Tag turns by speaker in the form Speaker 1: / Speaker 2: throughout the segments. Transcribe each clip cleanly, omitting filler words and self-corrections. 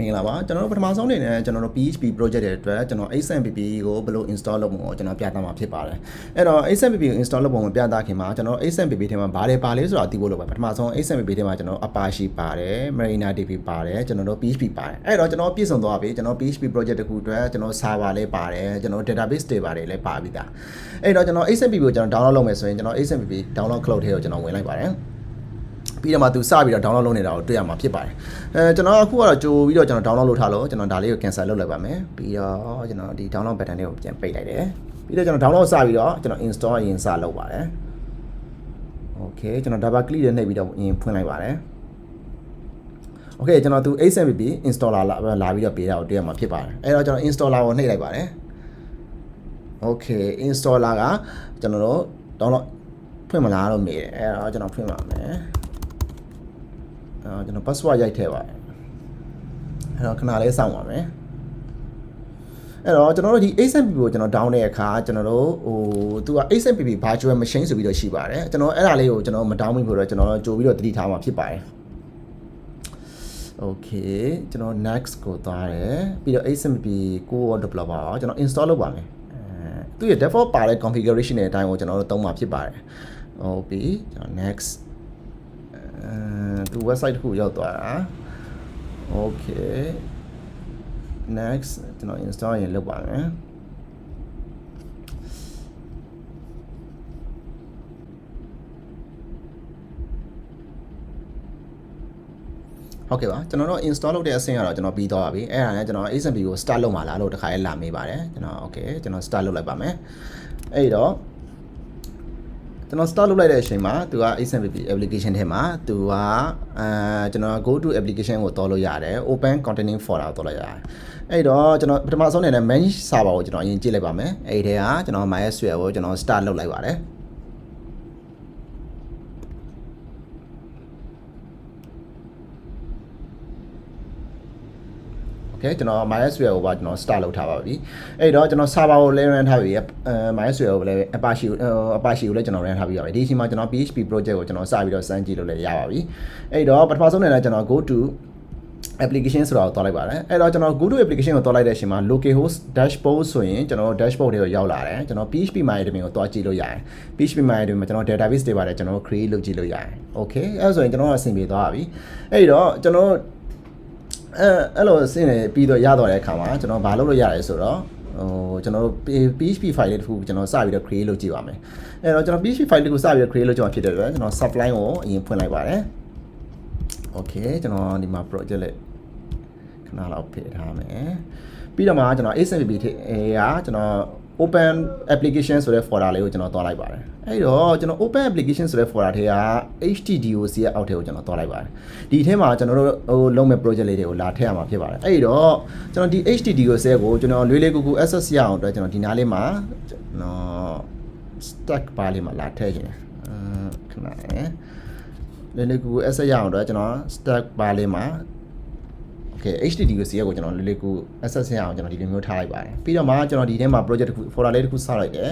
Speaker 1: မင်္ဂလာပါကျွန်တော်တို့ပထမဆုံးအနေနဲ့ကျွန်တော်တို့ PHP project ရဲ့အတွက်ကျွန်တော် XAMPP ကိုဘယ်လို install လုပ်ဖို့ကျွန်တော်ပြသမှာဖြစ်ပါတယ်အဲ့တော့ XAMPP ကို install လုပ်ပုံကိုပြသခင်မှာကျွန်တော် XAMPP ထဲမှာဘာလဲပါလဲဆိုတာသိဖို့လိုပါပထမဆုံး XAMPP ထဲမှာကျွန်တော် Apache ပါတယ် MariaDB ပါတယ်ကျွန်တော်တို့ PHP ပါတယ်အဲ့တော့ကျွန်တော်ပြည့်စုံသွားပြီကျွန်တော် PHP project တခုအတွက်ကျွန်တော် server လေးပါတယ်ကျွန်တော် database တွေပါတယ်လည်းပါပြီသားအဲ့တော့ကျွန်တော် XAMPP ကိုကျွန်တော် download လုပ်မယ်ဆိုရင်ကျွန်တော် XAMPP download cloud ထဲကိုကျွန်တော်ဝင်လိုက်ပါတယ်ပြီးတော့မှသူစပြီးတော့ download လုပ်နေတာကိုတွေ့ရမှာဖြစ်ပါတယ်ကျွန်တော်အခုကတော့ကြိုပြီးတော့ကျွန်တော် download လုပ်ထားလို့ကျွန်တော်ဒါလေးကို cancel လုပ်လိုက်ပါမယ်ပြီးတော့ကျွန်တော်ဒီ download button လေးကိုပြန်ပိတ်လိုက်တယ်ပြီးတော့ကျွန်တော် download စပြီးတော့ကျွန်တော် install ရင်စလုပ်ပါတယ် okay ကျွန်တော် double click နဲ့နှိပ်ပြီးတော့ဖွင့်လိုက်ပါတယ် okay ကျွန်တော်သူ XAMPP installer လာပြီးတော့ပေးတာကိုတွေ့ရမှာဖြစ်ပါတယ်အဲ့တော့ကျွန်တော် installer ကိုနှိပ်လိုက်ပါတယ် okay installer ကကျွန်တော်တို့ download ဖွင့်မလားလို့မေးတယ်အဲ့တော့ကျွန်တော်ဖွင့်ပါမယ်ကျွန်တော် password ရိုက်ထည့်ပါတယ်အဲ့တော့ခဏလေးစောင့်ပါမယ်အဲ့တော့ကျွန်တော်တို့ဒီ XAMPP ကိုကျွန်တော် down တဲ့အခါကျွန်တော်တို့သူက XAMPP virtual machine ဆိုပြီးတော့ရှိပါတယ်ကျွန်တော်အဲ့ဒါလေးကိုကျွန်တော်မ down မိဖို့တော့ကျွန်တော်ကြိုပြီးတော့တတိထားမှာဖြစ်ပါတယ် okay ကျွန်တော် next ကိုသွားတယ်ပြီးတော့ XAMPP core developer ကိုကျွန်တော် install လုပ်ပါမယ်သူရဲ့ default ပါတဲ့ configuration တွေအတိုင်းကိုကျွန်တော်တို့သုံးမှာဖြစ်ပါတယ်ဟုတ်ပြီကျွန်တော် next သူ website တစ်ခုရောက်သွားတာ okay next ကျွန်တော် install ရင်လုပ်ပါမယ်ဟုတ်ကဲ့ပါကျွန်တော်တို့ install လုပ်တဲ့အဆင့်ကတော့ကျွန်တော်ပြီးသွားပါပြီအဲ့ဒါနဲ့ကျွန်တော် XAMPP ကို start လုပ်မှာလားလို့တခါလေးလာမေးပါတယ်ကျွန်တော် okay ကျွန်တော် start လုပ်လိုက်ပါမယ်အဲ့တော့ကျွန်တော် start လုပ်လိုက်တဲ့အချိန်မှာသူက XAMPP application ထဲမှာသူကကျွန်တော် go to application ကိုတောလို့ရတယ် open containing folder ကိုတောလို့ရတယ်အဲ့တော့ကျွန်တော်ပထမဆုံးအနေနဲ့ manage server ကိုကျွန်တော်အရင်ကြည့်လိုက်ပါမယ်အဲ့ဒီထဲကကျွန်တော် MySQL ကိုကျွန်တော် start လုပ်လိုက်ပါတယ်okay ကျွန်တော် MySQL ကိုပါကျွန်တော် start လုပ်ထားပါပြီအဲ့တော့ကျွန်တော် server ကိုလည်း run ထားပြီ MySQL ကိုလည်း Apache ကိုလည်းကျွန်တော် run ထားပြီးပါပြီဒီအချိန်မှာကျွန်တော် PHP project ကိုကျွန်တော်စပြီးတော့စမ်းကြည့်လို့လည်းရပါပြီအဲ့တော့ပထမဆုံးအနေနဲ့ကျွန်တော် go to application ဆိုတာကိုတွားလိုက်ပါတယ်အဲ့တော့ကျွန်တော် go to application ကိုတွားလိုက်တဲ့အချိန်မှာ localhost dashboard ဆိုရင်ကျွန်တော် dashboard တွေကိုရောက်လာတယ်ကျွန်တော် PHP MariaDB ကိုတွားကြည့်လို့ရတယ် PHP MariaDB မှာကျွန်တော် database တွေပါတယ်ကျွန်တော် create လုပ်ကြည့်လို့ရတယ် okay အဲ့ဆိုရင်ကျွန်တော်အဆင်ပြေသွားပြီအဲ့တော့ကျွန်တော်အဲ့လိုစင်းနေပြီးတော့ရတော့တဲ့အခါမှာကျွန်တော်ဘာလုပ်လို့ရလဲဆိုတော့ကျွန်တော်တို့ PHP file လေးတစ်ခုကျွန်တော်စပြီးတော့ create လုပ်ကြည့်ပါမယ်အဲ့တော့ကျွန်တော် PHP file လေးကိုစပြီးတော့ create လုပ်ကြမှာဖြစ်တဲ့အတွက်ကျွန်တော် subline ကိုအရင်ဖွင့်လိုက်ပါတယ် okay ကျွန်တော်ဒီမှာ project လေးခဏလောက်ဖယ်ထားမယ်ပြီးတော့မှကျွန်တော် XAMPP ထဲကကျွန်တော် open application ဆိုတဲ့ folder လေးကိုကျွန်တော်တွားလိုက်ပါတယ်အဲ့တော့ကျွန်တော် open application ဆိုတဲ့ folder ထဲက htdoc ရဲ့အောက်ထဲကိုကျွန်တော်တွားလိုက်ပါတယ်ဒီထဲမှာကျွန်တော်တို့လုံးမဲ့ project လေးတွေကိုလာထည့်ရမှာဖြစ်ပါတယ်အဲ့တော့ကျွန်တော်ဒီ htdoc ကိုကျွန်တော်လွယ်လွယ်ကူကူ access ရအောင်အတွက်ကျွန်တော်ဒီနားလေးမှာကျွန်တော် stack bar လေးမှာလာထည့်ခြင်းခဏလွယ်လွယ်ကူကူ access ရအောင်အတွက်ကျွန်တော် stack bar လေးမှာokay htdoc ကိုကျွန်တော်လေးလေးကူ access ရအောင်ကျွန်တော်ဒီလိုမျိုးထားလိုက်ပါတယ်ပြီးတော့မှကျွန်တော်ဒီထဲမှာ project တစ်ခု folder လေးတစ်ခုဆောက်လိုက်တယ်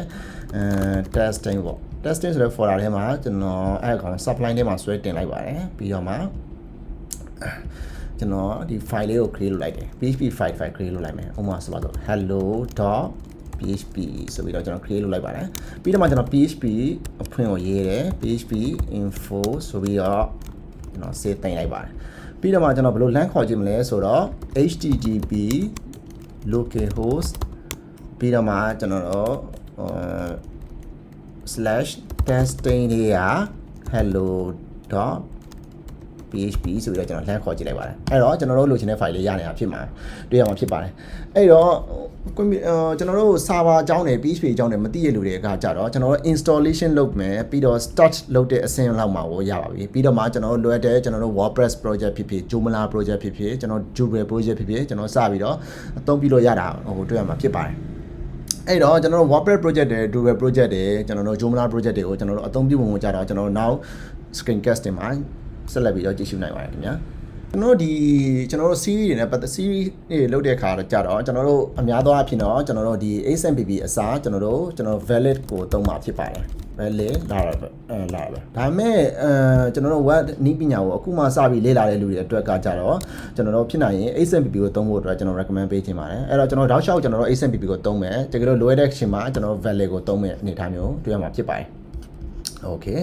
Speaker 1: testing ပေါ့ testing ဆိုတဲ့ folder ထဲမှာကျွန်တော်အဲ့ကောင် subline ထဲမှာဆွဲတင်လိုက်ပါတယ်ပြီးတော့မှကျွန်တော်ဒီ file လေးကို create လုပ်လိုက်တယ် php file create လုပ်လိုက်မယ်ဥပမာဆိုတော့ hello.php ဆိုပြီးတော့ကျွန်တော် create လုပ်လိုက်ပါတယ်ပြီးတော့မှကျွန်တော် php အဖွင့်ကိုရေးတယ် php info ဆိုပြီးတော့ကျွန်တော် save တင်လိုက်ပါတယ်ပြီးတော့မှကျွန်တော်ဘယ်လို LAN ခေါ်ကြည့်မလဲဆိုတော့ http localhost ပြီးတော့မှကျွန်တော်တို့/testing တွေက hello.php ဆိုပြီးတော့ကျွန်တော် LAN ခေါ်ကြည့်လိုက်ပါတယ်အဲ့တော့ကျွန်တော်တို့လိုချင်တဲ့ file လေးရနေတာဖြစ်မှာတွေ့ရမှာဖြစ်ပါတယ်အဲ့တော့ကျွန်တော်တို့ server အကြောင်းနဲ့ PHP အကြောင်းနဲ့မသိရလူတွေကကြတော့ကျွန်တော်တို့ installation လုပ်မယ်ပြီးတော့ start လုပ်တဲ့အဆင့်လောက်မှာကိုရပါပြီပြီးတော့မှကျွန်တော်တို့လိုအပ်တဲ့ကျွန်တော်တို့ WordPress project ဖြစ်ဖြစ် Joomla project ဖြစ်ဖြစ်ကျွန်တော် Drupal project ဖြစ်ဖြစ်ကျွန်တော်စပြီးတော့အသုံးပြုလို့ရတာတွေ့ရမှာဖြစ်ပါတယ်အဲ့တော့ကျွန်တော်တို့ WordPress project တွေ Drupal project တွေကျွန်တော်တို့ Joomla project တွေကိုကျွန်တော်တို့အသုံးပြုပုံကိုကြတော့ကျွန်တော်တို့ now screencast တွေမှာဆက်လက်ပြီးတော့ကြည့်ရှုနိုင်ပါတယ်ခင်ဗျာကျွန်တော်တို့ series တွေနဲ့ပတ်သက် series တွေလုပ်တဲ့အခါတော့ကြတော့ကျွန်တော်တို့အများသောအားဖြင့်တော့ကျွန်တော်တို့ဒီ XAMPP အစားကျွန်တော် valid ကိုသုံးမှာဖြစ်ပါတယ် ပဲလေလာတော့လာပဲဒါပေမဲ့ကျွန်တော်တို့ web နီးပညာကိုအခုမှစပြီးလေ့လာတဲ့လူတွေအတွက်ကကြတော့ကျွန်တော်တို့ဖြစ်နိုင်ရင် XAMPP ကိုသုံးဖို့အတွက်ကျွန်တော် recommend ပေးချင်ပါတယ်အဲ့တော့ကျွန်တော်တောက်လျှောက်ကျွန်တော်တို့ XAMPP ကိုသုံးမယ်တကယ်လို့ lower action မှာကျွန်တော်တို့ value ကိုသုံးမယ်အနေထားမျိုးတွေ့ရမှာဖြစ်ပါတယ် okay